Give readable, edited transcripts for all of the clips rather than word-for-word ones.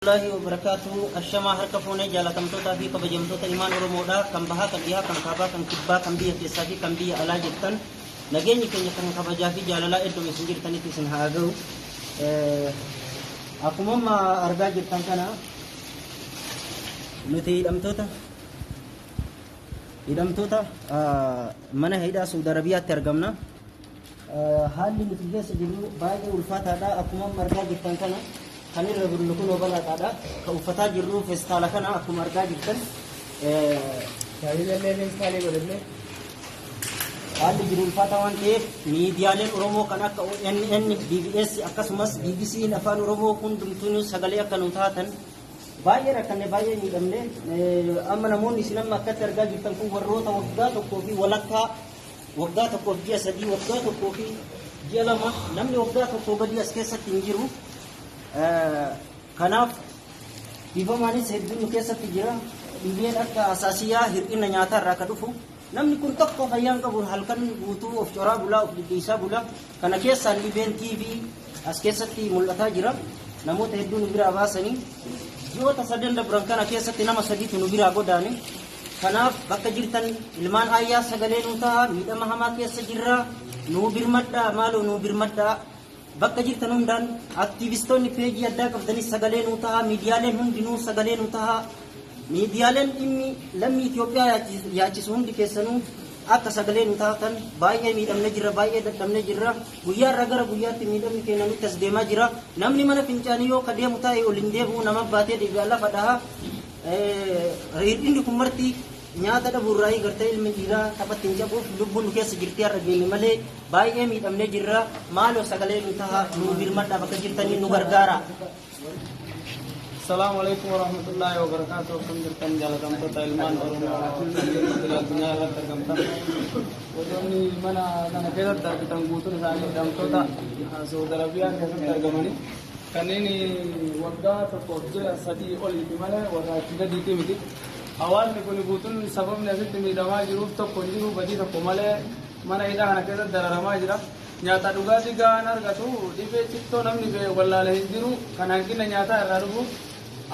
warahmatullahi wabarakatuh. Ashama harka fuune jaalatamtoota fi kabajamtoota imaan Oromoodhaa kan bahaa kan dhihaa kan kaabaa kan kibbaa kan biyya keessaa fi kan biyya alaa jirtan nageenyi keenya kan kabajaa fi jaalalaa iddoo isin jirtanitti isin haa ga'u. Akkuma argaa jirtan kana nuti hidhamtoota mana hidhaa Saudi Arabiyaatti argamna. Haalli nuti keessa jirru baay'ee ulfaataadha. Akkuma argaa jirtan kana kan irra bullu kun obalaadha. Kan uffataa jirru feestaala kana akkuma argaa jirtan haalli jiru ulfaataa waan ta'eef miidiyaaleen Oromoo kan akka ONN, BBS akkasumas BBC afaan Oromoo hundumtuu sagalee akka nu taatan baay'ee rakkanne baay'ee miidhamne. Amma namoonni isin amma akkatti argaa jirtan kun warroota waggaa tokkoo fi walakkaa waggaa tokkoof ji'a sadii waggaa tokkoo fi ji'a lama namni waggaa tokkoo gadi as keessatti hin jiru. Kanaaf bifamaanis hedduun nu keessatti jira. Dhibeen akka asaasiyaa hir'ina nyaataa irraa ka dhufu namni kun tokko fayyaan qabu halkan guutuu of coraa bulaa of dhidhiisaa bulaa. Kana keessaan dhibeen TV as keessatti mul'ataa jira. Namoota hedduu nu biraa baasanii ji'oota sadan dabran kana keessatti nama sadiitu nu biraa godaane. Kanaaf bakka jirtan ilmaan ayyaa sagalee nu ta'a. Miidhama hamaa keessa jirra. Nu birmadhaa maaloo nu birmadhaa. Bakka jirtan hundaan aktiivistoonni peejii addaa qabdanis sagalee nu ta'a. Miidiyaaleen hundinuu sagalee nu ta'a. Miidiyaaleen dhimmi lammii Itoophiyaa yaachisu hundi keessanuu akka sagalee nu taatan baay'ee miidhamne jirra, baay'ee dadhabne jirra. Guyyaarraa gara guyyaatti miidhamni keenya nutti as deemaa jira. Namni mana fincaanii yoo ka deemu taa'e ol hin deebi'u nama baatee deebi'aa lafa dhaha. Hir'inni kun marti nyaata dhabuurraa gartee ilmi dhiiraa taphatti hin qabuuf lubbuun nu keessa jirti har'a geenye malee baay'ee miidhamne jirra. Maaloo sagalee nu ta'a nu birmadhaa bakka jirtanii nu gargaara. Assalamualaikum warahmatullahi wabarakatuh. Alhamdulillah jalan kota ilman Oromoo dunia irratti argamta. Wantoonni mana kana keessatti argitan guutuun isaanii hidhamtoota Saudi Arabiyaa keessatti argamanii kanneen waggaa tokkoof ji'a sadii oliiti malee warra itti gadiitii miti. Hawaasni kun guutuun sababni asitti miidhamaa jiruuf tokko hin jiru badii tokko malee mana hidhaa kana keessatti dararamaa jira. Nyaata dhugaatii gahaan argatu dhibee cittoo namni wallaalee hin jiru kan hanqina nyaataa irraa dhufu.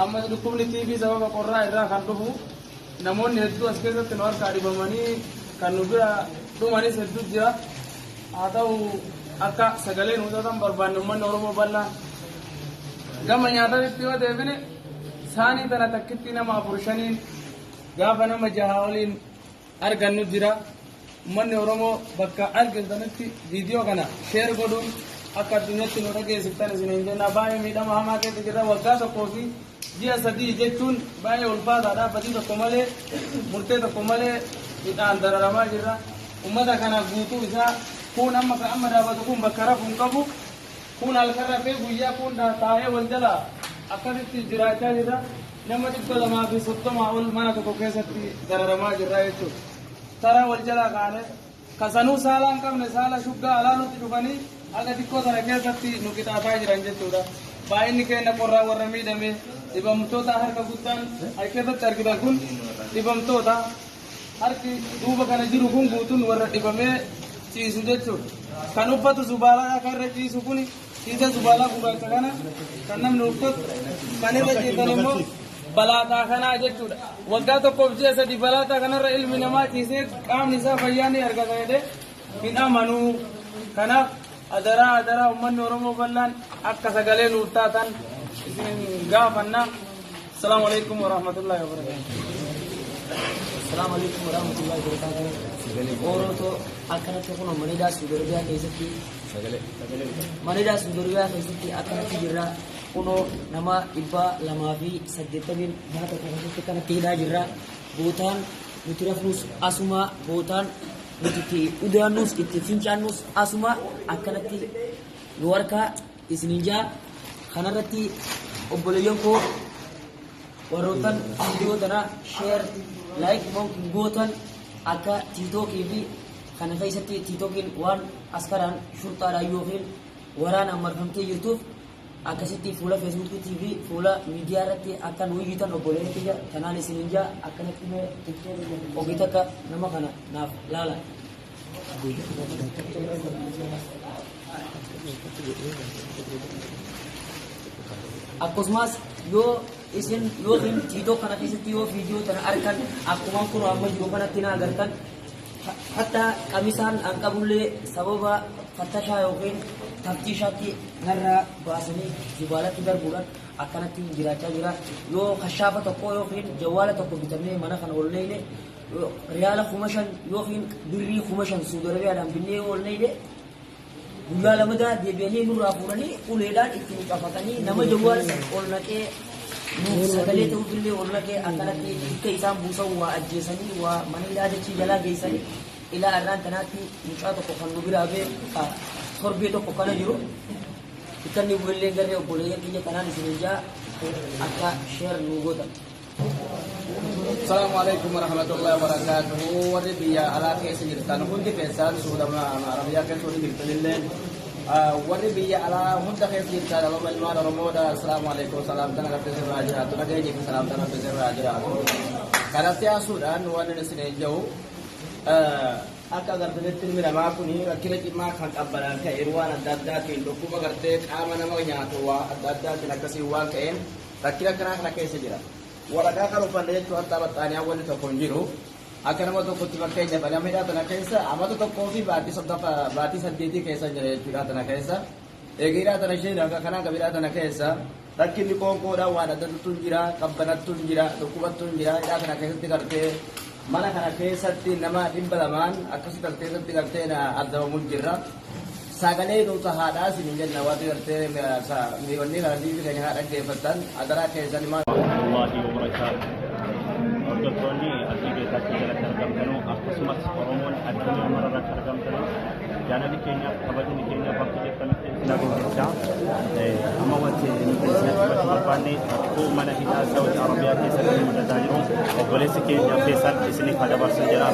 Amma dhukkubni TV sababa qorraa irraa kan dhufu namoonni hedduu as keessatti nu harkaa dhibamanii kan nu bira dhumanis hedduu jira. Haa ta'u akka sagalee nu taatan barbaanne uummanni Oromoo bal'aan gama nyaataatti yoo deebine saanii tana takkitti nama 4-5 gaafa nama 6 waliin argannu jira. Uummanni Oromoo bakka argitanitti viidiyoo kana sheer godhuun akka addunyaatti nu dhageessiftan isiniin jenna. Baay'ee miidhama hamaa keessa jirra. Waggaa tokkoo fi ji'a sadii jechuun baay'ee ulfaataadha. Badii tokko malee murtee tokko malee hidhaan dararamaa jirra. Uummata kana guutuu isaa kun amma dhaabatu kun bakka rafu hin qabu. Kun halkan rafee guyyaa kun taa'ee wal jala akkasitti jiraachaa jirra. Nama 230 ol mana tokko keessatti dararamaa jirra jechuudha. Tara wal jala kaane kasanuu saala hin qabne saala shuggaa alaa nutti dhufanii aga xiqqoo sana keessatti nu qixaataa jiran jechuudha. Baay'inni keenya qorraa warra miidhame dhibamtoota harka guddaan keessatti argitan kun dhibamtoota harki duuba kana jiru kun guutuun warra dhibamee ciisu jechuudha. Kan uffatu zubaalaa akka irra ciisu kun ciisa zubaalaa gurraacha kana kan namni uffatu kan irra ciisan immoo balaataa kanaa jechuudha. Waggaa tokkoof ji'a sadii balaataa kanarra ilmi namaa ciisee qaamni isaa fayyaa ni argata jedhee hin amanuu. Kanaaf adaraa uummanni Oromoo bal'aan akka sagalee nuuf taatan isin gaafanna. Assalamu alaikum warahmatullahi wabarakatuh. Assalamu alaikum warahmatullahi wabarakatuh. Oroto akkanatti kun maniidhaa Saudi Arabiyaa keessatti maniidhaa Saudi Arabiyaa keessatti akkanatti jirra. Kunoo nama 280 mana tokko keessatti kanatti hidhaa jirra. Bootaan nuti rafnus asuma bootaan nuti udaannus itti fincaannus asuma akkanatti nu harkaa isiniin jaa. Kanarratti obboleeyyan koo warroottan viidiyoo tana sheer laayik gootan akka tiiktookii fi kana keessatti tiiktookiin waan askaraan shurxaadhaan yookiin waraanaan marfamtee jirtuuf akkasitti fuula feesbuukii fi fuula miidiyaa irratti akka nu hojjetan obboleeyyan kiyya kanaan isiniin jaa akkanatti ogeessa akka nama kana naaf laala. akkasumas yoo isin yookiin tiidoo kana keessatti yoo viidiyoo tana argan akkuma kun amma jiru kanatti na agartan hatta qamisaan an qabullee sababa fattashaa yookiin taftiishaatti narraa baasanii zibaalatti darbuudhaan akkanatti jiraachaa jira yoo kashaafa tokko yookiin jawwaala tokko bitamee mana kana oolleeyne riyaala 5,000 yookiin birrii 5,000 Saudi Arabiyaadhaan binnee oolleeyne guyyaa lamadaa deebi'anii nurraa fuudhanii uleedhaan ittiin qabatanii nama jawwaala ol naqee sagalee ta'uufillee ol naqee akkanatti hiika isaan buusan waa ajjeesanii waa mana yaadachii jalaa geessanii ilaa irraan tanaatti mucaa tokko kan nu biraa bee torbee tokko kana jiru ikkanni bu'ellee garee obboleeyyan biyya kanaan isin jaa akka sheer nu gootan. Assalamualaikum warahmatullahi wabarakatuh. Warri biyya alaa keessa jirtan hundi keessan suudama arabiyaa keessa hundi jirtanillee warri biyya alaa hunda keessa jirtan alama ilmaan oromoodha. Assalamualaikum salaamtan akka sirraa jiraatu nageenyi fi salaamtan akka sirraa jiraatu. Kanatti haasuudhaan waan isin ejja'u akka agartanitti ilmi namaa kun rakkina cimaa kan qabbanaan ka'e waan adda addaatiin dhukkuba gartee qaama nama nyaatu waa adda addaatiin akkasii waan ka'een rakkina akkanaa kana keessa jira. Waraqaa kan uffanne jechuun hatta baxxaanii hawwanni tokko hin jiru. Akka nama tokkotti fakkeenyaaf namni tana keessa amata tokkoo fi baatii 8 keessa jira jechuudha tana keessa. Eegiidhaa tana isheen akka kanaa qabiidhaa tana keessa rakkinni qoonqoodhaan waan addattu hin jira, qabbanattu hin jira, dhukkubattu hin jira. Hidhaa kana keessatti gartee mana kana keessatti nama 200 akkasii keessatti gartee argamu jirra. Sagalee nuti haadhaa isin jenna waan gartee miiwwanni kana liivi keenya haadha dhaggeeffatan adaraa keessan maal. Wallaahi wabarakaatu. Hordoftoonni asii beekaatti jalatti argamtanuu akkasumas Oromoon addunyaa mararratti argamtanuu jaalalli keenyaaf kabajni keenyaaf bakka jettanitti isin agarsiisaa. Amma wanti nuti isin barbaanne akkoo mana hidhaa Saawudi Arabiyaa keessatti mudataa jiru obboleessi keenya Feesal isiniif dabarsan jedha.